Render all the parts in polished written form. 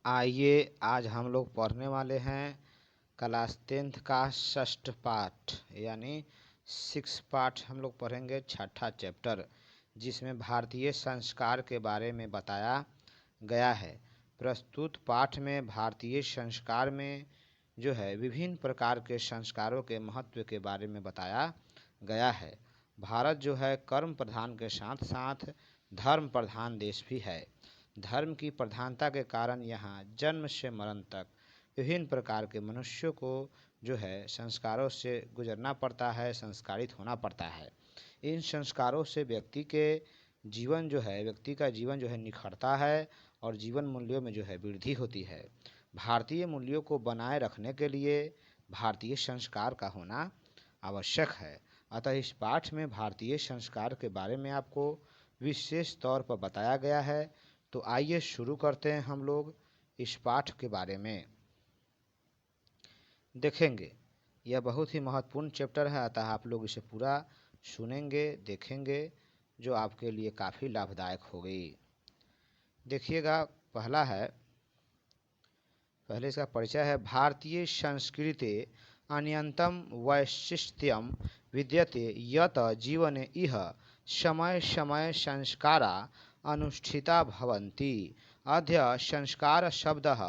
आइए आज हम लोग पढ़ने वाले हैं क्लास 10th का 6ठ पाठ यानी 6 पाठ हम लोग पढ़ेंगे, छठा चैप्टर, जिसमें भारतीय संस्कार के बारे में बताया गया है। प्रस्तुत पाठ में भारतीय संस्कार में जो है विभिन्न प्रकार के संस्कारों के महत्व के बारे में बताया गया है। भारत जो है कर्म प्रधान के साथ साथ धर्म प्रधान देश भी है। धर्म की प्रधानता के कारण यहाँ जन्म से मरण तक विभिन्न प्रकार के मनुष्यों को जो है संस्कारों से गुजरना पड़ता है, संस्कारित होना पड़ता है। इन संस्कारों से व्यक्ति का जीवन जो है निखरता है और जीवन मूल्यों में जो है वृद्धि होती है। भारतीय मूल्यों को बनाए रखने के लिए भारतीय संस्कार का होना आवश्यक है। अतः इस पाठ में भारतीय संस्कार के बारे में आपको विशेष तौर पर बताया गया है। तो आइए शुरू करते हैं हम लोग इस पाठ के बारे में देखेंगे। यह बहुत ही महत्वपूर्ण चैप्टर है, अतः आप लोग इसे पूरा सुनेंगे, देखेंगे, जो आपके लिए काफ़ी लाभदायक होगी। देखिएगा, पहले इसका परिचय है। भारतीय संस्कृति अन्यतम वैशिष्ट्यम विद्यते यत जीवने इह समय समय संस्कारा अनुष्ठिता भवन्ति। अद्य संस्कार शब्दः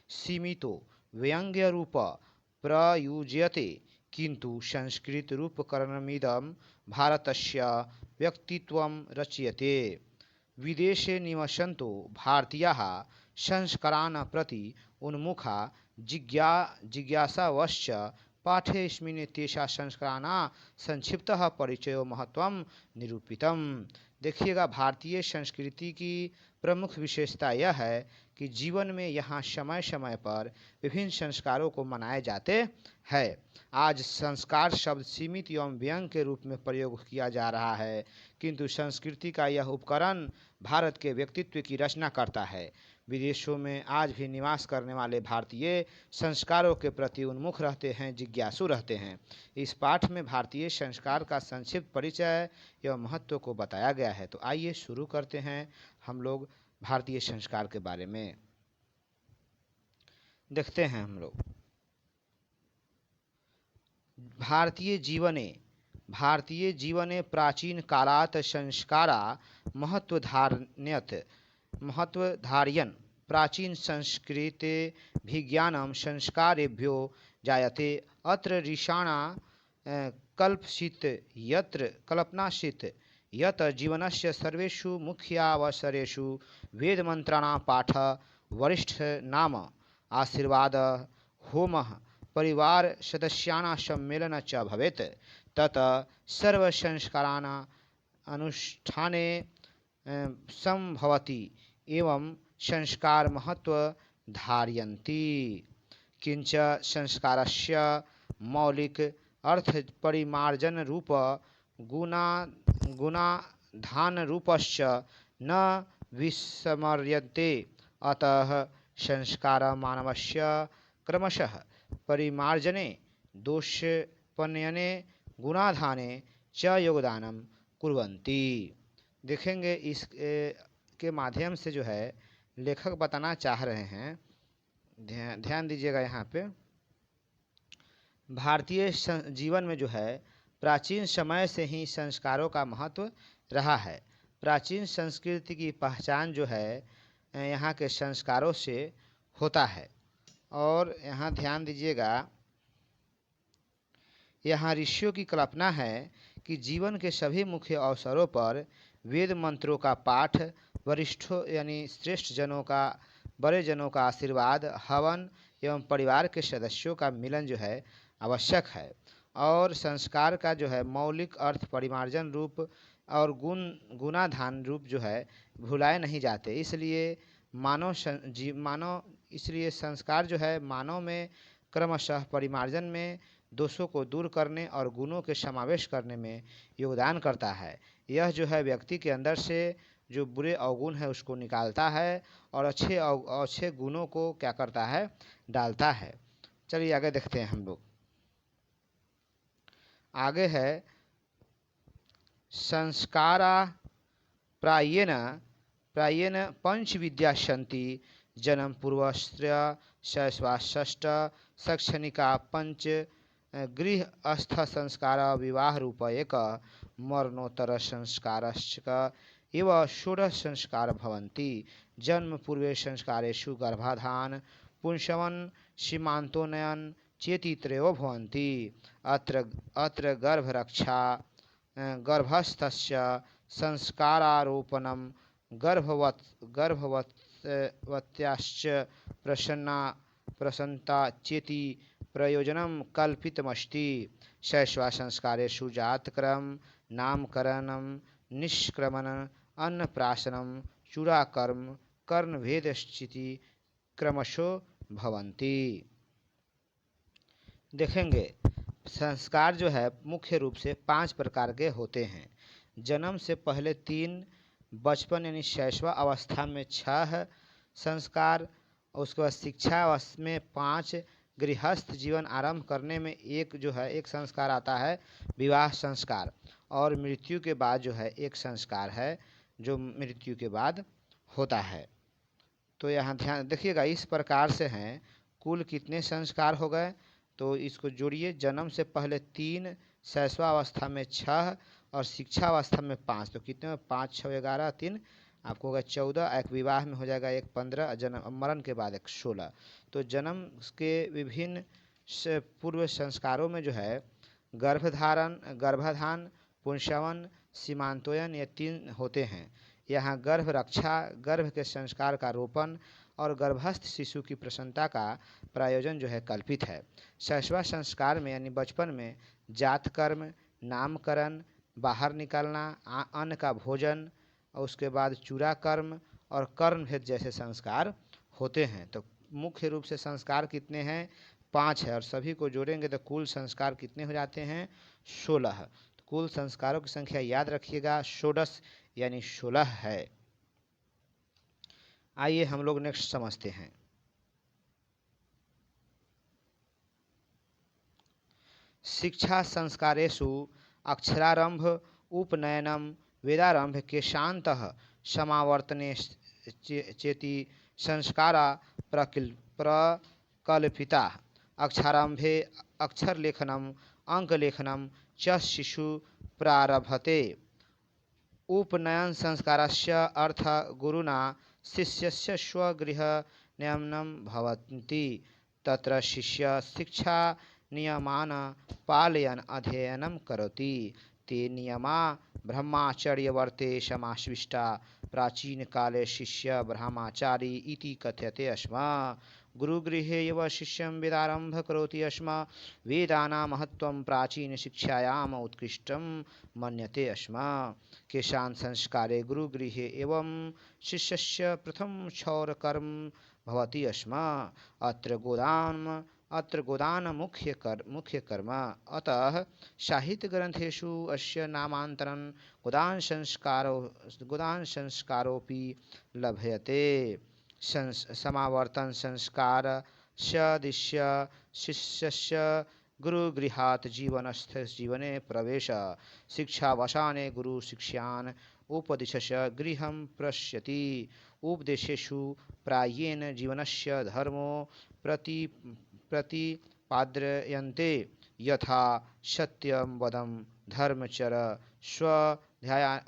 सीमितो व्यंग्य रूप प्रयुज्यते, किन्तु संस्कृत रूपकरणमिदं भारतस्य व्यक्तित्वं रचयते। विदेशे निवसन्तो भारतीयाः संस्कारान् प्रति उन्मुखा जिज्ञासावश्च पाठेऽस्मिन् तेषां संस्काराणां संक्षिप्तः परिचयो महत्वं निरूपितम्। देखिएगा, भारतीय संस्कृति की प्रमुख विशेषता यह है कि जीवन में यहाँ समय समय पर विभिन्न संस्कारों को मनाए जाते हैं। आज संस्कार शब्द सीमित एवं व्यंग्य के रूप में प्रयोग किया जा रहा है, किंतु संस्कृति का यह उपकरण भारत के व्यक्तित्व की रचना करता है। विदेशों में आज भी निवास करने वाले भारतीय संस्कारों के प्रति उन्मुख रहते हैं, जिज्ञासु रहते हैं। इस पाठ में भारतीय संस्कार का संक्षिप्त परिचय एवं महत्व को बताया गया है। तो आइए शुरू करते हैं हम लोग भारतीय संस्कार के बारे में देखते हैं। हम लोग भारतीय जीवने प्राचीन कालात् संस्कारा महत्वधारयन् प्राचीन संस्कृते विज्ञानं संस्कारेभ्यो जायते। अत्र ऋषाणा कल्पनासीत् यत् जीवनस्य सर्वेषु मुख्यावसरेषु वेदमन्त्राणां पाठः, वरिष्ठनाम आशीर्वादः, होमः, परिवार सदस्यानां सम्मेलनं च भवेत्। तत् सर्वसंस्काराणाम् अनुष्ठाने संभवति एवं संस्कार महत्व धारयन्ति। किंच संस्कारस्य मौलिक अर्थ परिमार्जन रूप गुणाधान रूपश्च न विस्मर्यन्ते। अतः संस्कार मानवस्य क्रमशः परिमार्जने, दोषोपनयने, गुणाधाने च योगदानं कुर्वन्ति। देखेंगे, इस के माध्यम से जो है लेखक बताना चाह रहे हैं, ध्यान दीजिएगा यहाँ पे, भारतीय जीवन में जो है प्राचीन समय से ही संस्कारों का महत्व रहा है। प्राचीन संस्कृति की पहचान जो है यहाँ के संस्कारों से होता है। और यहाँ ध्यान दीजिएगा, यहाँ ऋषियों की कल्पना है कि जीवन के सभी मुख्य अवसरों पर वेद मंत्रों का पाठ, वरिष्ठों यानी श्रेष्ठ जनों का, बड़े जनों का आशीर्वाद, हवन एवं परिवार के सदस्यों का मिलन जो है आवश्यक है। और संस्कार का जो है मौलिक अर्थ परिमार्जन रूप और गुणाधान रूप जो है भुलाए नहीं जाते। इसलिए संस्कार जो है मानव में क्रमशः परिमार्जन में, दोषों को दूर करने और गुणों के समावेश करने में योगदान करता है। यह जो है व्यक्ति के अंदर से जो बुरे अवगुण है उसको निकालता है और अच्छे गुणों को क्या करता है, डालता है। चलिए आगे देखते हैं हम लोग। आगे है संस्कारा प्रायेण पंच विद्या सन्ति जन्म पूर्वस्त्र शैशवाष्ट शैक्षणिका पंच गृहस्थ संस्कार विवाह रूप एक मरणोत्तर संस्कारश्च एव षोडश संस्कार भवन्ति। जन्म पूर्वे संस्कारेषु गर्भाधान पुंसवन सीमान्तोन्नयन चेति त्रयो भवन्ति। अत्र गर्भरक्षा गर्भस्थस्य संस्कारारोपणं गर्भवत्याश्च प्रसन्नता चेति प्रयोजनं कल्पितमस्ति। शैशवसंस्कारेषु जातकर्म नामकरणं निष्क्रमण अन्नप्राशनं चूड़ाकर्म कर्णभेदश्चिति क्रमशो भवन्ति। देखेंगे संस्कार जो है मुख्य रूप से 5 प्रकार के होते हैं। जन्म से पहले 3, बचपन यानी शैशव अवस्था में 6 संस्कार, उसके बाद शिक्षा अवस्था में 5, गृहस्थ जीवन आरंभ करने में एक संस्कार आता है विवाह संस्कार, और मृत्यु के बाद जो है एक संस्कार है जो मृत्यु के बाद होता है। तो यहाँ ध्यान देखिएगा, इस प्रकार से हैं कुल कितने संस्कार हो गए, तो इसको जोड़िए। जन्म से पहले 3, शैशवावस्था में 6 और शिक्षा अवस्था में 5, तो कितने में 5, 6, 11, 3 आपको होगा 14, एक विवाह में हो जाएगा एक 15, जन्म मरण के बाद एक 16। तो जन्म के विभिन्न पूर्व संस्कारों में जो है गर्भाधान पुंसवन सीमांतोयन ये 3 होते हैं। यहाँ गर्भ रक्षा, गर्भ के संस्कार का रोपण और गर्भस्थ शिशु की प्रसन्नता का प्रायोजन जो है कल्पित है। शैशव संस्कार में यानी बचपन में जात कर्म, नामकरण, बाहर निकलना, अन्न का भोजन, और उसके बाद चूड़ा कर्म और कर्ण भेद जैसे संस्कार होते हैं। तो मुख्य रूप से संस्कार कितने हैं? 5 है, और सभी को जोड़ेंगे तो कुल संस्कार कितने हो जाते हैं? 16। तो कुल संस्कारों की संख्या याद रखिएगा, षोडश यानी 16 है। आइए हम लोग नेक्स्ट समझते हैं। शिक्षा संस्कारेषु अक्षरारंभ उपनयनम वेदारंभ के शांतः समावर्तने चेति संस्कारा प्रकल्पिता। अक्षरारंभे अक्षरलेखनम अंकलेखनम च शिशु प्रारभते। उपनयन संस्कारस्य अर्थ गुरुना शिष्यस्य स्वगृह नियमनं भवन्ति। तत्र शिष्य शिक्षा नियमान् पालयन् अध्ययनं करोति। ते नियमा ब्रह्मचर्यवर्ते समाश्लिष्टा। प्राचीन काले शिष्य ब्रह्मचारी इति कथ्यते स्म। गुरुगृहे एव शिष्यं वेदारंभ करोति स्म। वेदानां महत्त्वं प्राचीन शिक्षायाम् उत्कृष्टं मन्यते स्म। केषां संस्कारे गुरुगृहे एवं शिष्यस्य प्रथम क्षौरकर्म भवति स्म। अत्र गोदान मुख्य कर्म। अतः साहित्य ग्रंथेषु अस्य नामान्तरं गोदान संस्कारोऽपि लभ्यते। समावर्तन संस्कारस्य शिष्यस्य गुरुगृहात् जीवनस्थ जीवने प्रवेश। शिक्षावसाने गुरु शिष्यान् उपदिशश गृहं प्रश्यति। उपदेशेषु प्रायेण जीवनस्य धर्मो प्रतिपाद्यन्ते, यथा सत्यं वदं धर्मचर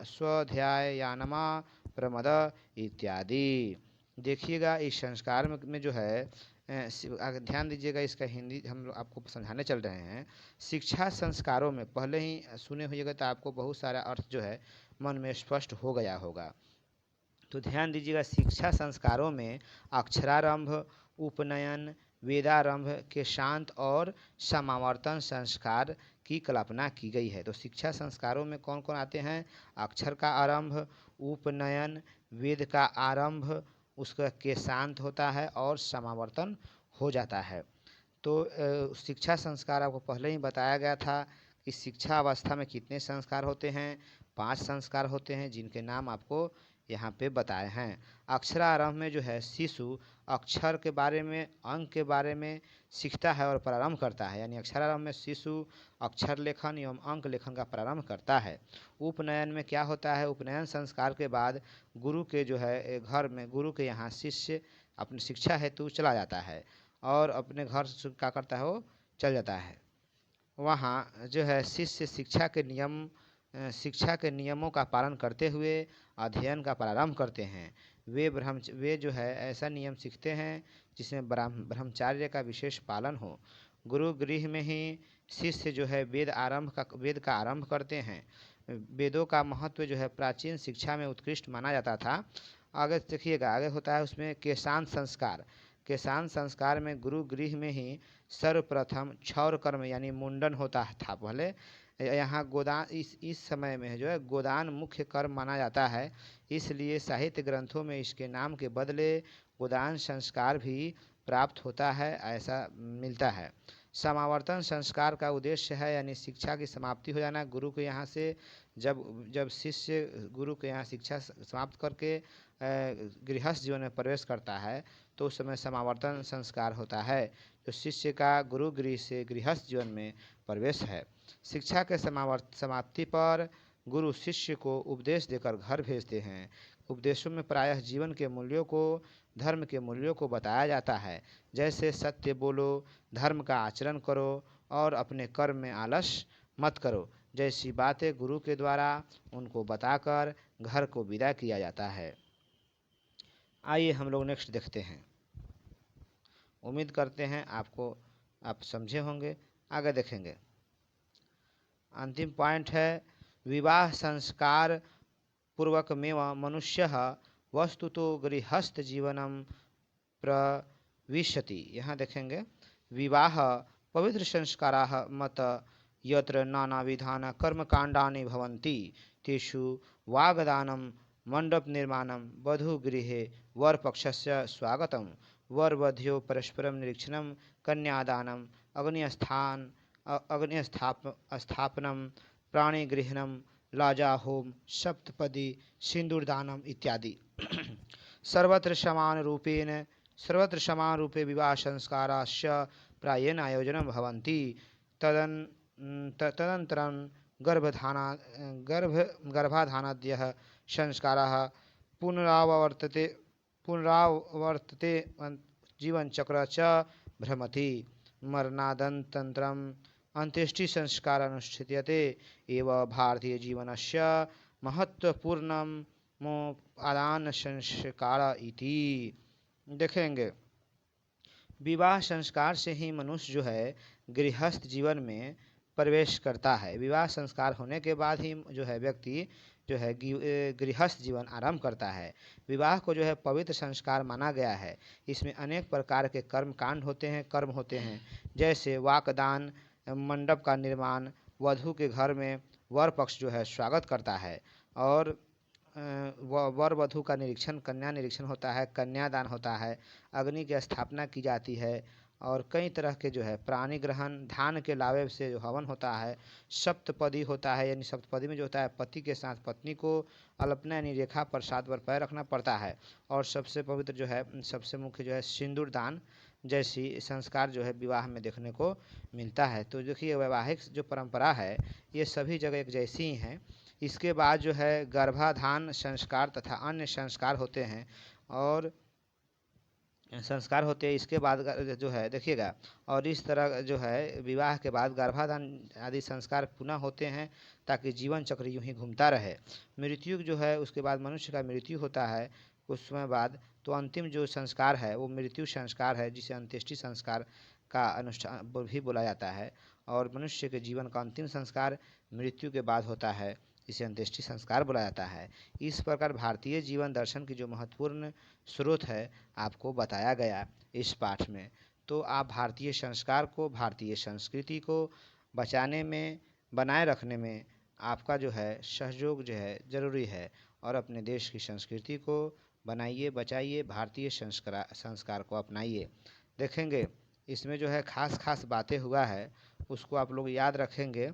स्वाध्यायानमा प्रमद इत्यादि। देखिएगा इस संस्कार में जो है ध्यान दीजिएगा, इसका हिंदी हम लोग आपको समझाने चल रहे हैं। शिक्षा संस्कारों में पहले ही सुने होइएगा तो आपको बहुत सारा अर्थ जो है मन में स्पष्ट हो गया होगा। तो ध्यान दीजिएगा, शिक्षा संस्कारों में अक्षरारंभ, उपनयन, वेदारंभ के शांत और समावर्तन संस्कार की कल्पना की गई है। तो शिक्षा संस्कारों में कौन कौन आते हैं? अक्षर का आरंभ, उपनयन, वेद का आरंभ, उसका के शांत होता है और समावर्तन हो जाता है। तो शिक्षा संस्कार आपको पहले ही बताया गया था कि शिक्षा अवस्था में कितने संस्कार होते हैं? 5 संस्कार होते हैं, जिनके नाम आपको यहाँ पे बताए हैं। अक्षरारंभ में जो है शिशु अक्षर के बारे में, अंक के बारे में सीखता है और प्रारंभ करता है, यानी अक्षरारंभ में शिशु अक्षर लेखन एवं अंक लेखन का प्रारंभ करता है। उपनयन में क्या होता है, उपनयन संस्कार के बाद गुरु के जो है घर में, गुरु के यहाँ शिष्य अपनी शिक्षा हेतु चला जाता है और अपने घर से क्या करता है, वो चल जाता है। वहाँ जो है शिष्य शिक्षा के नियमों का पालन करते हुए अध्ययन का प्रारंभ करते हैं। वे जो है ऐसा नियम सीखते हैं जिसमें ब्रह्मचार्य का विशेष पालन हो। गुरु गृह में ही शिष्य जो है वेद का आरंभ करते हैं। वेदों का महत्व जो है प्राचीन शिक्षा में उत्कृष्ट माना जाता था। आगे देखिएगा, आगे होता है उसमें केशांत संस्कार। केशांत संस्कार में गुरु गृह में ही सर्वप्रथम क्षौर कर्म यानी मुंडन होता था पहले। यहाँ गोदान इस समय में जो है गोदान मुख्य कर्म माना जाता है, इसलिए साहित्य ग्रंथों में इसके नाम के बदले गोदान संस्कार भी प्राप्त होता है, ऐसा मिलता है। समावर्तन संस्कार का उद्देश्य है यानी शिक्षा की समाप्ति हो जाना। गुरु के यहाँ से जब शिष्य गुरु के यहाँ शिक्षा समाप्त करके गृहस्थ जीवन में प्रवेश करता है तो उस समय समावर्तन संस्कार होता है, तो शिष्य का गुरु गृह से गृहस्थ जीवन में प्रवेश है। शिक्षा के समाप्ति पर गुरु शिष्य को उपदेश देकर घर भेजते हैं। उपदेशों में प्रायः जीवन के मूल्यों को, धर्म के मूल्यों को बताया जाता है, जैसे सत्य बोलो, धर्म का आचरण करो और अपने कर्म में आलस मत करो जैसी बातें गुरु के द्वारा उनको बताकर घर को विदा किया जाता है। आइए हम लोग नेक्स्ट देखते हैं। उम्मीद करते हैं आप समझे होंगे। आगे देखेंगे। अंतिम पॉइंट है विवाह संस्कार पूर्वकमेव मनुष्यः वस्तुतो गृहस्थ जीवनम प्रविशति। यहाँ देखेंगे विवाह पवित्र संस्काराः मत यत्र नानाविधान कर्मकाण्डानि भवन्ति तेषु वाग्दानं मंडप निर्माणं वधूगृहे वरपक्षस्य स्वागतं वरवध्यो परस्परं निरीक्षणं कन्यादानम् अग्निस्थापनं प्राणिगृहणं लाजाहोम सप्तपदी सिंदूरदानम इत्यादि। सर्वत्र समान रूपे विवाह संस्कारास्य प्रायेण आयोजनं भवन्ति। तदनन्तरं गर्भाधानाद्यः संस्काराः पुनरावर्तते जीवनचक्र च भ्रमति। मरणादनन्तरम् अंत्येष्टि अनुष्ठीयते एव भारतीय जीवनस्य महत्वपूर्णमो आदान संस्कार इति। देखेंगे विवाह संस्कार से ही मनुष्य जो है गृहस्थ जीवन में प्रवेश करता है। विवाह संस्कार होने के बाद ही जो है व्यक्ति जो है गृहस्थ जीवन आरंभ करता है। विवाह को जो है पवित्र संस्कार माना गया है। इसमें अनेक प्रकार के कर्म होते हैं जैसे वाकदान, मंडप का निर्माण, वधू के घर में वर पक्ष जो है स्वागत करता है और वर वधू का निरीक्षण, कन्या निरीक्षण होता है, कन्यादान होता है, अग्नि की स्थापना की जाती है और कई तरह के जो है प्राणी ग्रहण, धान के लावे से जो हवन होता है, सप्तपदी होता है यानी सप्तपदी में जो होता है पति के साथ पत्नी को अल्पना यानी रेखा पर 7 बार पैर रखना पड़ता है और सबसे पवित्र जो है सबसे मुख्य जो है सिंदूर दान जैसी संस्कार जो है विवाह में देखने को मिलता है। तो देखिए वैवाहिक जो परंपरा है ये सभी जगह एक जैसी ही हैं। इसके बाद जो है गर्भाधान संस्कार तथा अन्य संस्कार होते हैं और इसके बाद जो है देखिएगा और इस तरह जो है विवाह के बाद गर्भाधान आदि संस्कार पुनः होते हैं ताकि जीवन चक्र यूं ही घूमता रहे। मृत्यु जो है उसके बाद मनुष्य का मृत्यु होता है कुछ समय बाद, तो अंतिम जो संस्कार है वो मृत्यु संस्कार है जिसे अंत्येष्टि संस्कार का अनुष्ठान भी बोला जाता है और मनुष्य के जीवन का अंतिम संस्कार मृत्यु के बाद होता है, इसे अंत्येष्टि संस्कार बोला जाता है। इस प्रकार भारतीय जीवन दर्शन की जो महत्वपूर्ण स्रोत है आपको बताया गया इस पाठ में। तो आप भारतीय संस्कार को, भारतीय संस्कृति को बचाने में, बनाए रखने में आपका जो है सहयोग जो है ज़रूरी है और अपने देश की संस्कृति को बनाइए, बचाइए, भारतीय संस्कार को अपनाइए। देखेंगे इसमें जो है खास बातें हुआ है उसको आप लोग याद रखेंगे।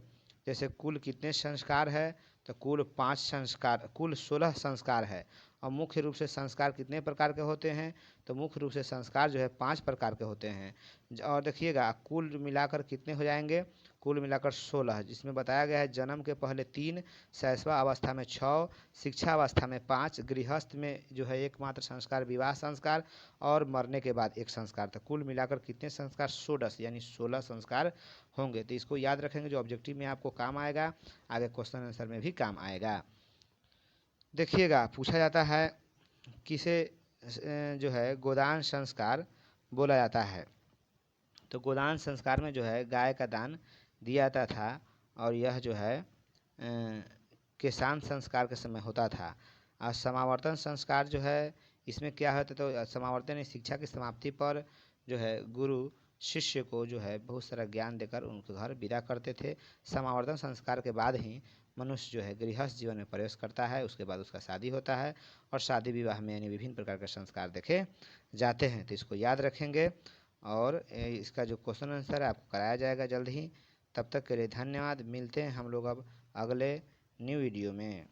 जैसे कुल कितने संस्कार है, तो कुल 5 संस्कार, कुल 16 संस्कार है और मुख्य रूप से संस्कार कितने प्रकार के होते हैं, तो मुख्य रूप से संस्कार जो है 5 प्रकार के होते हैं। और देखिएगा कुल मिलाकर कितने हो जाएंगे, कुल मिलाकर 16, जिसमें बताया गया है जन्म के पहले 3, शैशवा अवस्था में 6, शिक्षा अवस्था में 5, गृहस्थ में जो है एकमात्र संस्कार विवाह संस्कार, और मरने के बाद एक संस्कार। तो कुल मिलाकर कितने संस्कार, 16 यानी 16 संस्कार होंगे। तो इसको याद रखेंगे, जो ऑब्जेक्टिव में आपको काम आएगा, आगे क्वेश्चन आंसर में भी काम आएगा। देखिएगा पूछा जाता है किसे जो है गोदान संस्कार बोला जाता है। तो गोदान संस्कार में जो है गाय का दान दिया जाता था, और यह जो है किसान संस्कार के समय होता था। और समावर्तन संस्कार जो है इसमें क्या होता, तो समावर्तन शिक्षा की समाप्ति पर जो है गुरु शिष्य को जो है बहुत सारा ज्ञान देकर उनके घर विदा करते थे। समावर्तन संस्कार के बाद ही मनुष्य जो है गृहस्थ जीवन में प्रवेश करता है, उसके बाद उसका शादी होता है, और शादी विवाह में यानी विभिन्न प्रकार के संस्कार देखे जाते हैं। तो इसको याद रखेंगे, और इसका जो क्वेश्चन आंसर है आपको कराया जाएगा जल्द ही। तब तक के लिए धन्यवाद। मिलते हैं हम लोग अब अगले न्यू वीडियो में।